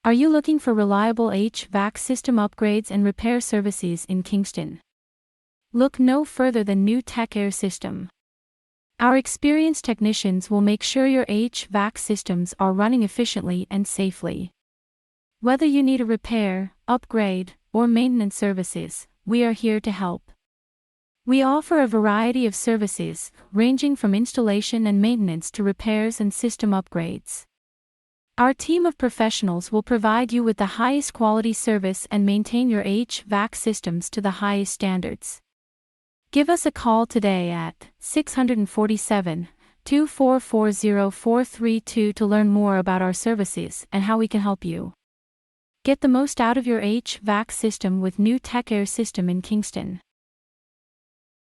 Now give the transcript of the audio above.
Are you looking for reliable HVAC system upgrades and repair services in Kingston? Look no further than New Tech Air System. Our experienced technicians will make sure your HVAC systems are running efficiently and safely. Whether you need a repair, upgrade, or maintenance services, we are here to help. We offer a variety of services, ranging from installation and maintenance to repairs and system upgrades. Our team of professionals will provide you with the highest quality service and maintain your HVAC systems to the highest standards. Give us a call today at 647-244-0432 to learn more about our services and how we can help you. Get the most out of your HVAC system with New Tech Air System in Kingston.